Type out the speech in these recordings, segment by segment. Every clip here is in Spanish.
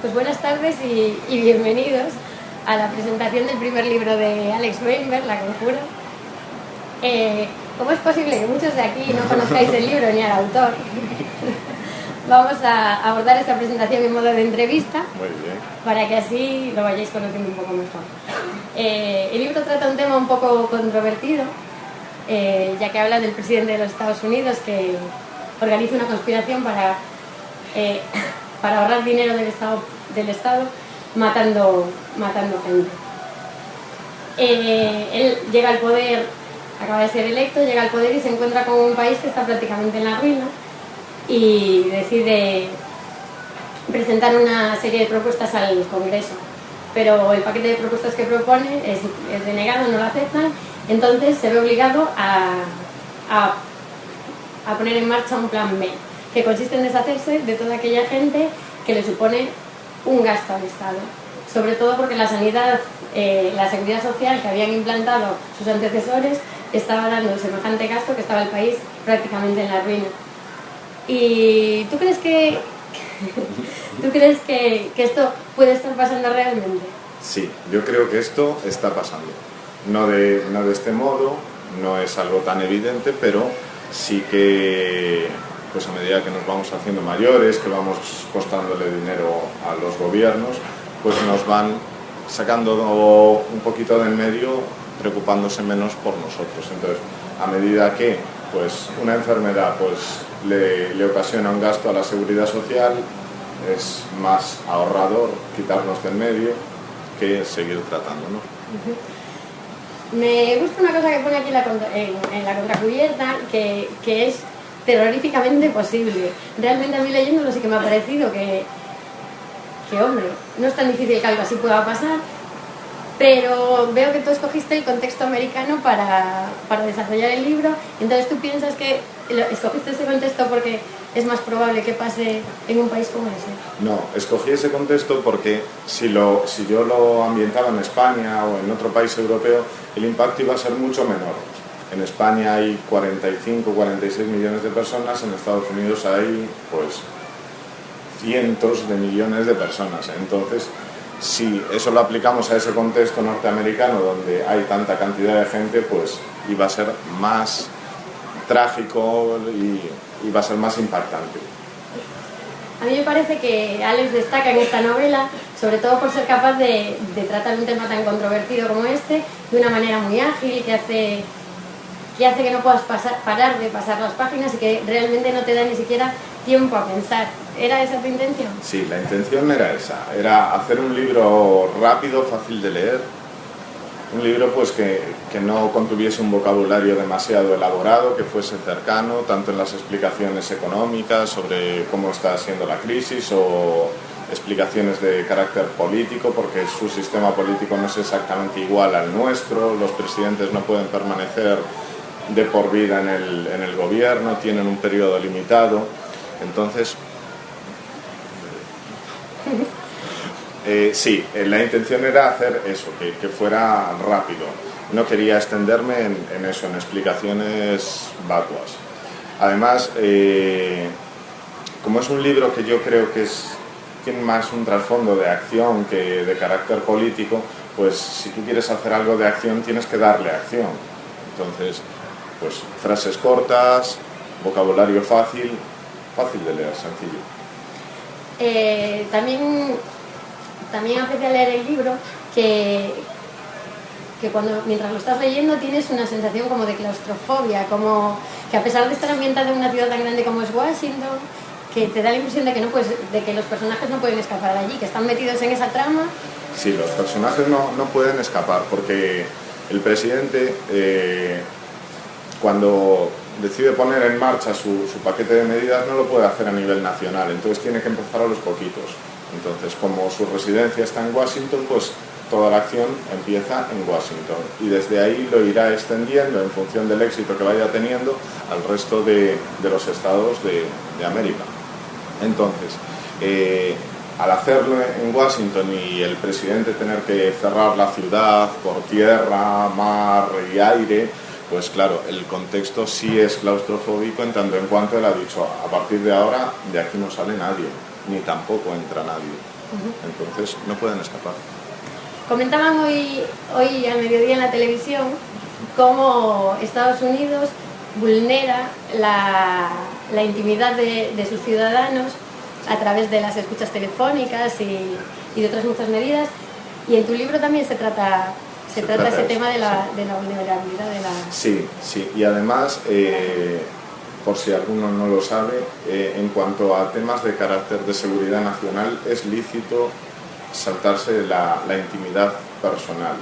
Pues buenas tardes y bienvenidos a la presentación del primer libro de Alex Weinberg, La Conjura. ¿Cómo es posible que muchos de aquí no conozcáis el libro ni al autor? Vamos a abordar esta presentación en modo de entrevista. Muy bien. Para que así lo vayáis conociendo un poco mejor. El libro trata un tema un poco controvertido, ya que habla del presidente de los Estados Unidos que organiza una conspiración para ahorrar dinero del Estado matando gente. Él llega al poder, acaba de ser electo, llega al poder y se encuentra con un país que está prácticamente en la ruina y decide presentar una serie de propuestas al Congreso, pero el paquete de propuestas que propone es denegado, no lo aceptan, entonces se ve obligado a poner en marcha un plan B, que consiste en deshacerse de toda aquella gente que le supone un gasto al Estado, sobre todo porque la sanidad, la seguridad social que habían implantado sus antecesores estaba dando semejante gasto que estaba el país prácticamente en la ruina. ¿Y tú crees que esto puede estar pasando realmente? Sí, yo creo que esto está pasando. No de este modo, no es algo tan evidente, pero sí que pues a medida que nos vamos haciendo mayores, que vamos costándole dinero a los gobiernos, pues nos van sacando un poquito de en medio, preocupándose menos por nosotros. Entonces, a medida que pues una enfermedad pues le ocasiona un gasto a la seguridad social, es más ahorrador quitarnos del medio que seguir tratando, ¿no? Me gusta una cosa que pone aquí en la contracubierta, que es terroríficamente posible. Realmente a mí leyéndolo sí que me ha parecido que hombre, no es tan difícil que algo así pueda pasar, pero veo que tú escogiste el contexto americano para desarrollar el libro, entonces tú piensas que escogiste ese contexto porque es más probable que pase en un país como ese. No, escogí ese contexto porque si yo lo ambientaba en España o en otro país europeo, el impacto iba a ser mucho menor. En España hay 45, 46 millones de personas, en Estados Unidos hay pues cientos de millones de personas. Entonces, si eso lo aplicamos a ese contexto norteamericano donde hay tanta cantidad de gente, pues iba a ser más trágico y va a ser más impactante. A mí me parece que Alex destaca en esta novela, sobre todo por ser capaz de tratar un tema tan controvertido como este, de una manera muy ágil, que hace que no puedas parar de pasar las páginas y que realmente no te da ni siquiera tiempo a pensar. ¿Era esa tu intención? Sí, la intención era esa, era hacer un libro rápido, fácil de leer, un libro pues que no contuviese un vocabulario demasiado elaborado, que fuese cercano, tanto en las explicaciones económicas sobre cómo está siendo la crisis o explicaciones de carácter político, porque su sistema político no es exactamente igual al nuestro, los presidentes no pueden permanecer de por vida en el gobierno, tienen un periodo limitado, entonces sí, la intención era hacer eso, que fuera rápido. No quería extenderme en eso, en explicaciones vacuas. Además, como es un libro que yo creo que tiene más un trasfondo de acción que de carácter político, pues si tú quieres hacer algo de acción tienes que darle acción. Entonces, pues frases cortas, vocabulario fácil de leer, sencillo. También aprecia leer el libro que mientras lo estás leyendo tienes una sensación como de claustrofobia, como que a pesar de estar ambientado en una ciudad tan grande como es Washington, que te da la impresión de que los personajes no pueden escapar de allí, que están metidos en esa trama. Sí, los personajes no pueden escapar porque el presidente cuando decide poner en marcha su paquete de medidas no lo puede hacer a nivel nacional, entonces tiene que empezar a los poquitos. Entonces, como su residencia está en Washington, pues toda la acción empieza en Washington y desde ahí lo irá extendiendo en función del éxito que vaya teniendo al resto de los estados de América. Entonces, al hacerlo en Washington y el presidente tener que cerrar la ciudad por tierra, mar y aire, pues claro, el contexto sí es claustrofóbico en tanto en cuanto él ha dicho, a partir de ahora de aquí no sale nadie. ni tampoco entra nadie. Entonces no pueden escapar. Comentaban hoy al mediodía en la televisión cómo Estados Unidos vulnera la intimidad de sus ciudadanos a través de las escuchas telefónicas y de otras muchas medidas, y en tu libro también se trata ese tema de la vulnerabilidad de la... Sí, y además, por si alguno no lo sabe, en cuanto a temas de carácter de seguridad nacional, es lícito saltarse la intimidad personal,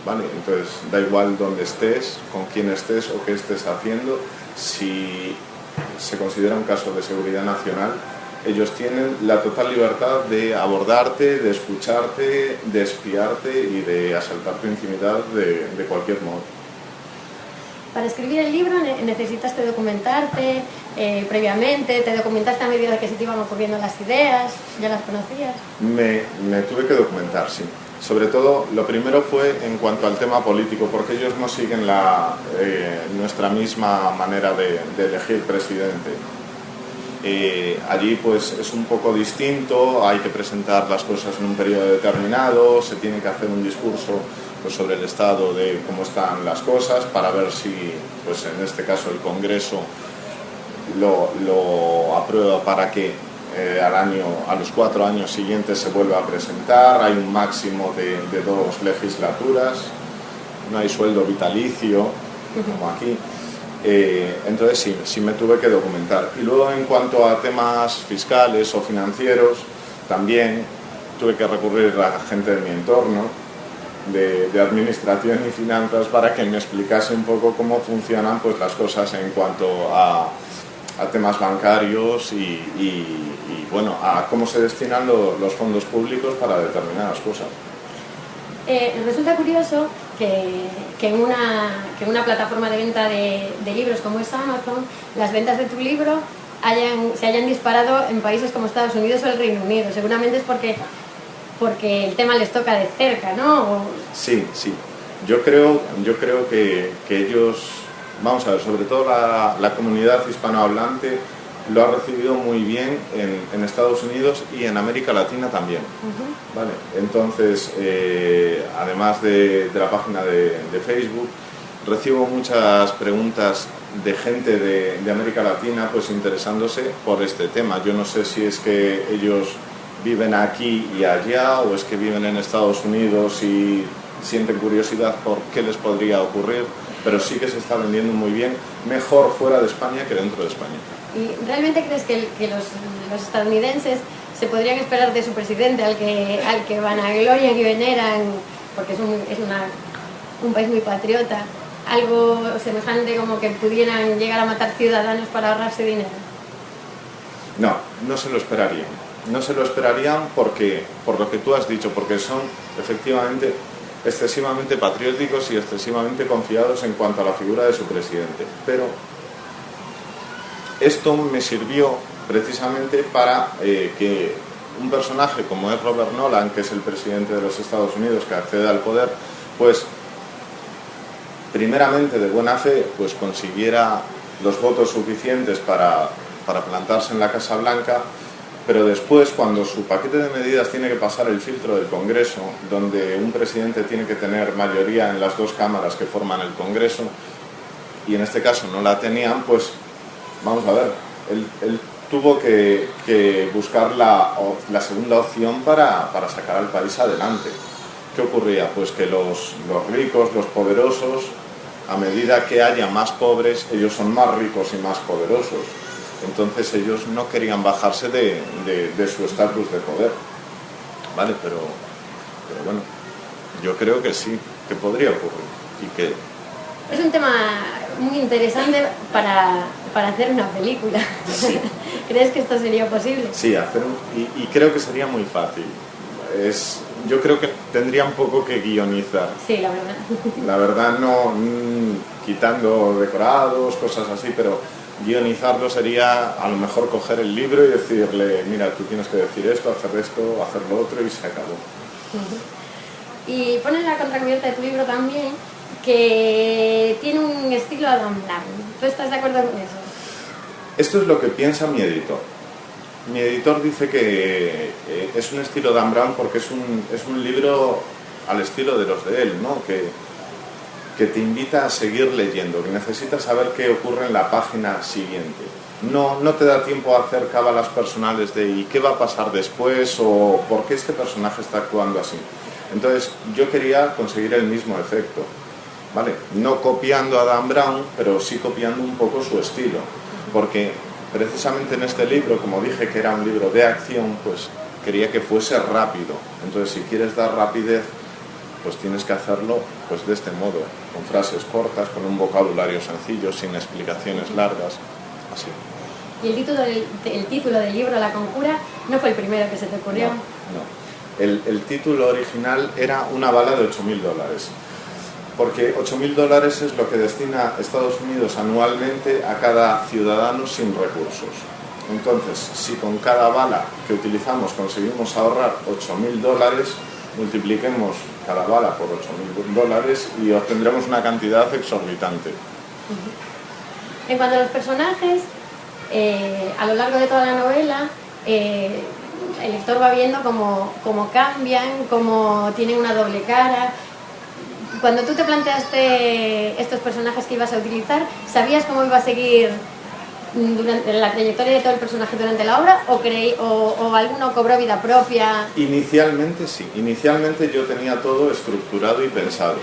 ¿vale? Entonces, da igual dónde estés, con quién estés o qué estés haciendo, si se considera un caso de seguridad nacional, ellos tienen la total libertad de abordarte, de escucharte, de espiarte y de asaltar tu intimidad de cualquier modo. Para escribir el libro necesitaste documentarte previamente, te documentaste a medida que se te iban ocurriendo las ideas, ¿ya las conocías? Me tuve que documentar, sí. Sobre todo, lo primero fue en cuanto al tema político, porque ellos no siguen nuestra misma manera de elegir presidente. Allí pues es un poco distinto, hay que presentar las cosas en un periodo determinado, se tiene que hacer un discurso pues, sobre el estado de cómo están las cosas para ver si, pues en este caso el Congreso lo aprueba para que a los 4 años siguientes se vuelva a presentar. Hay un máximo de 2 legislaturas, no hay sueldo vitalicio como aquí. Entonces sí me tuve que documentar. Y luego en cuanto a temas fiscales o financieros, también tuve que recurrir a gente de mi entorno, de administración y finanzas, para que me explicase un poco cómo funcionan pues, las cosas en cuanto a temas bancarios y bueno, a cómo se destinan los fondos públicos para determinadas cosas. Resulta curioso que en una plataforma de venta de libros como es Amazon, las ventas de tu libro se hayan disparado en países como Estados Unidos o el Reino Unido. Seguramente es porque el tema les toca de cerca, ¿no? Sí. Yo creo que ellos, vamos a ver, sobre todo la comunidad hispanohablante lo ha recibido muy bien en Estados Unidos y en América Latina también. ¿Vale? Entonces, además de la página de Facebook, recibo muchas preguntas de gente de América Latina pues interesándose por este tema. Yo no sé si es que ellos viven aquí y allá o es que viven en Estados Unidos y sienten curiosidad por qué les podría ocurrir, pero sí que se está vendiendo muy bien, mejor fuera de España que dentro de España. ¿Y realmente crees que los estadounidenses se podrían esperar de su presidente, al que vanaglorian y veneran, porque es un país muy patriota, algo semejante como que pudieran llegar a matar ciudadanos para ahorrarse dinero? No se lo esperarían. No se lo esperarían porque, por lo que tú has dicho, porque son efectivamente excesivamente patrióticos y excesivamente confiados en cuanto a la figura de su presidente. Pero esto me sirvió precisamente para que un personaje como es Robert Nolan, que es el presidente de los Estados Unidos, que accede al poder, pues primeramente de buena fe pues consiguiera los votos suficientes para plantarse en la Casa Blanca, pero después, cuando su paquete de medidas tiene que pasar el filtro del Congreso, donde un presidente tiene que tener mayoría en las 2 cámaras que forman el Congreso, y en este caso no la tenían, pues vamos a ver, él tuvo que buscar la segunda opción para sacar al país adelante. ¿Qué ocurría? Pues que los ricos, los poderosos, a medida que haya más pobres, ellos son más ricos y más poderosos. Entonces ellos no querían bajarse de su estatus de poder, ¿vale? Pero bueno, yo creo que sí, que podría ocurrir y que... Es un tema muy interesante para hacer una película. Sí. ¿Crees que esto sería posible? Sí, y creo que sería muy fácil. Yo creo que tendría un poco que guionizar. Sí, la verdad. La verdad no, quitando decorados, cosas así, pero guionizarlo sería a lo mejor coger el libro y decirle, mira, tú tienes que decir esto, hacer lo otro y se acabó. Y pones en la contracubierta de tu libro también que tiene un estilo Adam Brown. ¿Tú estás de acuerdo con eso? Esto es lo que piensa mi editor. mi editor dice que es un estilo Dan Brown porque es un libro al estilo de los de él, ¿no? Que te invita a seguir leyendo, que necesitas saber qué ocurre en la página siguiente. No te da tiempo a hacer cábalas personales de ¿y qué va a pasar después? O ¿por qué este personaje está actuando así? Entonces yo quería conseguir el mismo efecto, ¿vale? No copiando a Dan Brown, pero sí copiando un poco su estilo, porque precisamente en este libro, como dije que era un libro de acción, pues quería que fuese rápido. Entonces si quieres dar rapidez, pues tienes que hacerlo pues de este modo, con frases cortas, con un vocabulario sencillo, sin explicaciones largas, así. ¿Y el título del libro, La Conjura, no fue el primero que se te ocurrió? No. El título original era Una bala de $8.000, porque $8.000 es lo que destina Estados Unidos anualmente a cada ciudadano sin recursos. Entonces, si con cada bala que utilizamos conseguimos ahorrar $8.000, multipliquemos cada bala por $8.000 y obtendremos una cantidad exorbitante. En cuanto a los personajes, a lo largo de toda la novela, el lector va viendo cómo cambian, cómo tienen una doble cara. Cuando tú te planteaste estos personajes que ibas a utilizar, ¿sabías cómo iba a seguir durante la trayectoria de todo el personaje durante la obra o alguno cobró vida propia? Inicialmente sí, inicialmente yo tenía todo estructurado y pensado.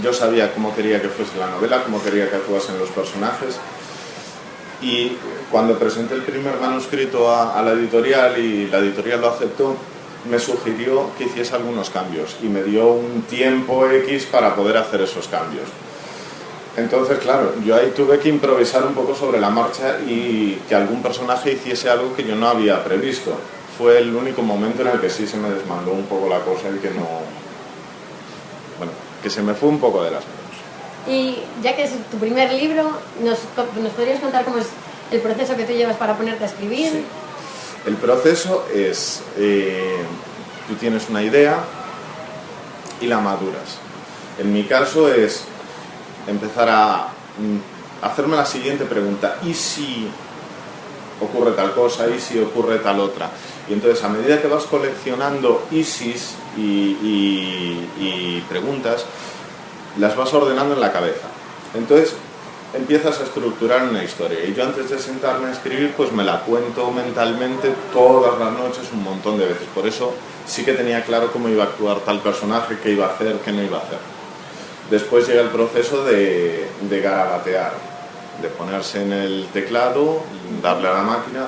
Yo sabía cómo quería que fuese la novela, cómo quería que actuasen los personajes, y cuando presenté el primer manuscrito a la editorial y la editorial lo aceptó, me sugirió que hiciese algunos cambios y me dio un tiempo X para poder hacer esos cambios. Entonces, claro, yo ahí tuve que improvisar un poco sobre la marcha y que algún personaje hiciese algo que yo no había previsto. Fue el único momento en el que sí se me desmandó un poco la cosa y que no... Bueno, que se me fue un poco de las manos. Y ya que es tu primer libro, ¿nos podrías contar cómo es el proceso que tú llevas para ponerte a escribir? Sí. El proceso es, tú tienes una idea y la maduras. En mi caso es empezar a hacerme la siguiente pregunta: ¿y si ocurre tal cosa? ¿Y si ocurre tal otra? Y entonces, a medida que vas coleccionando ISIs y preguntas, las vas ordenando en la cabeza. Entonces empiezas a estructurar una historia, y yo antes de sentarme a escribir pues me la cuento mentalmente todas las noches un montón de veces. Por eso sí que tenía claro cómo iba a actuar tal personaje, qué iba a hacer, qué no iba a hacer. Después llega el proceso de garabatear, de ponerse en el teclado, darle a la máquina,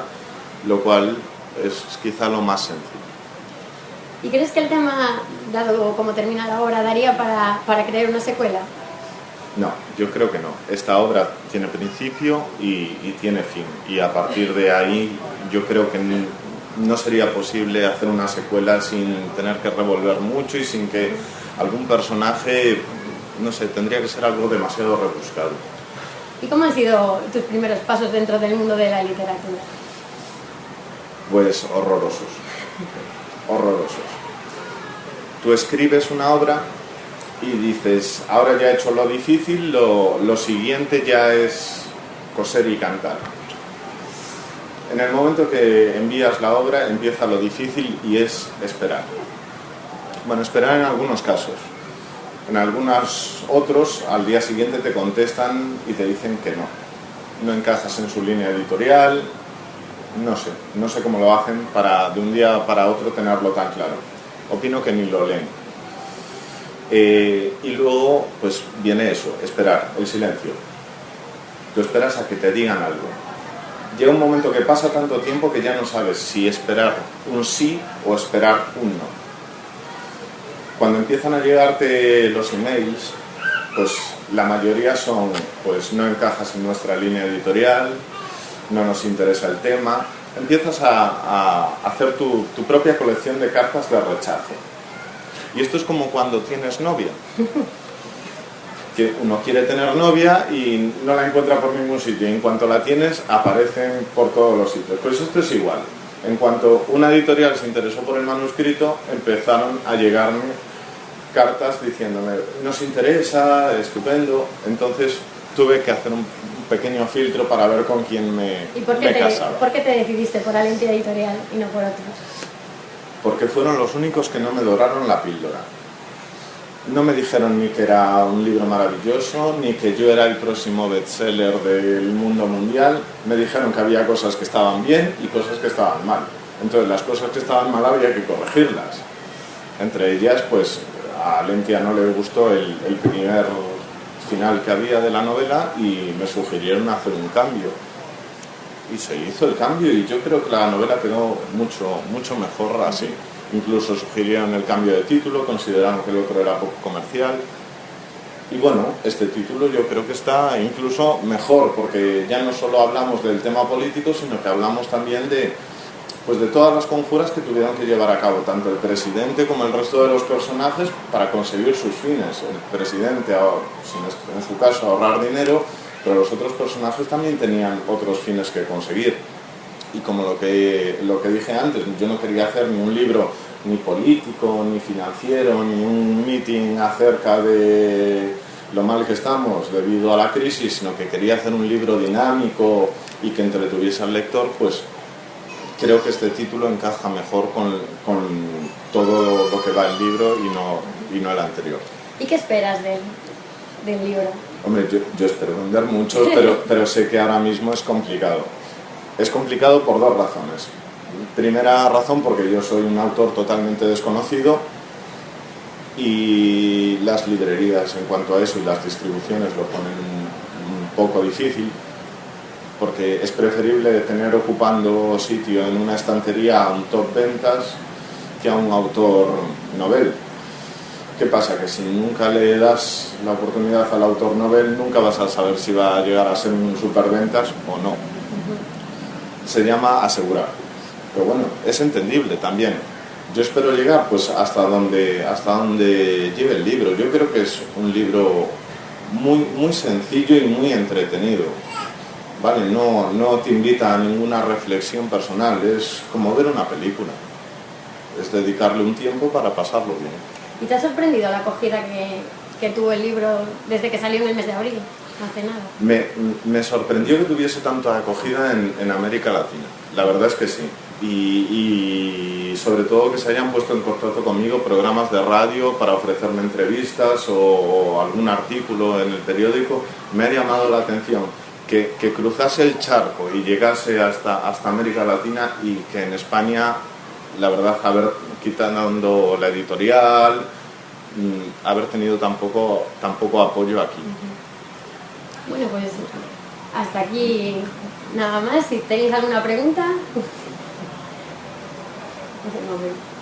lo cual es quizá lo más sencillo. ¿Y crees que el tema, dado como termina la obra, daría para crear una secuela? No, yo creo que no. Esta obra tiene principio y tiene fin. Y a partir de ahí yo creo que no sería posible hacer una secuela sin tener que revolver mucho y sin que algún personaje, no sé, tendría que ser algo demasiado rebuscado. ¿Y cómo han sido tus primeros pasos dentro del mundo de la literatura? Pues horrorosos. Horrorosos. Tú escribes una obra y dices, ahora ya he hecho lo difícil, lo siguiente ya es coser y cantar. En el momento que envías la obra empieza lo difícil y es esperar. Bueno, esperar en algunos casos. En algunos otros al día siguiente te contestan y te dicen que no encajas en su línea editorial. No sé cómo lo hacen para de un día para otro tenerlo tan claro. Opino que ni lo leen. Y luego pues viene eso, esperar, el silencio. Tú esperas a que te digan algo. Llega un momento que pasa tanto tiempo que ya no sabes si esperar un sí o esperar un no. Cuando empiezan a llegarte los emails, pues la mayoría son, pues no encajas en nuestra línea editorial, no nos interesa el tema. Empiezas a hacer tu propia colección de cartas de rechazo. Y esto es como cuando tienes novia. Que uno quiere tener novia y no la encuentra por ningún sitio. Y en cuanto la tienes, aparecen por todos los sitios. Pues esto es igual. En cuanto una editorial se interesó por el manuscrito, empezaron a llegarme cartas diciéndome, nos interesa, estupendo. Entonces, tuve que hacer un pequeño filtro para ver con quién me casaba. ¿Por qué te decidiste por Alentia Editorial y no por otros? Porque fueron los únicos que no me doraron la píldora. No me dijeron ni que era un libro maravilloso, ni que yo era el próximo bestseller del mundo mundial. Me dijeron que había cosas que estaban bien y cosas que estaban mal. Entonces las cosas que estaban mal había que corregirlas. Entre ellas, pues a Alentia no le gustó el primer final que había de la novela y me sugirieron hacer un cambio. Y se hizo el cambio y yo creo que la novela quedó mucho mejor así. Incluso sugirieron el cambio de título, consideraron que el otro era poco comercial. Y bueno, este título yo creo que está incluso mejor, porque ya no solo hablamos del tema político, sino que hablamos también de todas las conjuras que tuvieron que llevar a cabo tanto el presidente como el resto de los personajes para conseguir sus fines. El presidente, en su caso, ahorrar dinero, pero los otros personajes también tenían otros fines que conseguir. Y como lo que dije antes, yo no quería hacer ni un libro ni político, ni financiero, ni un meeting acerca de lo mal que estamos debido a la crisis, sino que quería hacer un libro dinámico y que entretuviese al lector. Pues creo que este título encaja mejor con todo lo que va el libro y no el anterior. ¿Y qué esperas del libro? Hombre, yo espero vender mucho, pero sé que ahora mismo es complicado. Es complicado por dos razones. Primera razón, porque yo soy un autor totalmente desconocido y las librerías, en cuanto a eso, y las distribuciones lo ponen un poco difícil, porque es preferible tener ocupando sitio en una estantería a un top ventas que a un autor novel. ¿Qué pasa? Que si nunca le das la oportunidad al autor novel, nunca vas a saber si va a llegar a ser un superventas o no. Se llama asegurar. Pero bueno, es entendible también. Yo espero llegar pues hasta donde lleve el libro. Yo creo que es un libro muy sencillo y muy entretenido. Vale, no te invita a ninguna reflexión personal, es como ver una película. Es dedicarle un tiempo para pasarlo bien. ¿Y te ha sorprendido la acogida que tuvo el libro desde que salió en el mes de abril? Hace nada. Me sorprendió que tuviese tanta acogida en América Latina. La verdad es que sí. Y sobre todo que se hayan puesto en contacto conmigo programas de radio para ofrecerme entrevistas o algún artículo en el periódico. Me ha llamado la atención que cruzase el charco y llegase hasta América Latina, y que en España, la verdad, quitando la editorial, haber tenido tan poco apoyo aquí. Bueno, pues hasta aquí nada más. Si tenéis alguna pregunta, es el momento.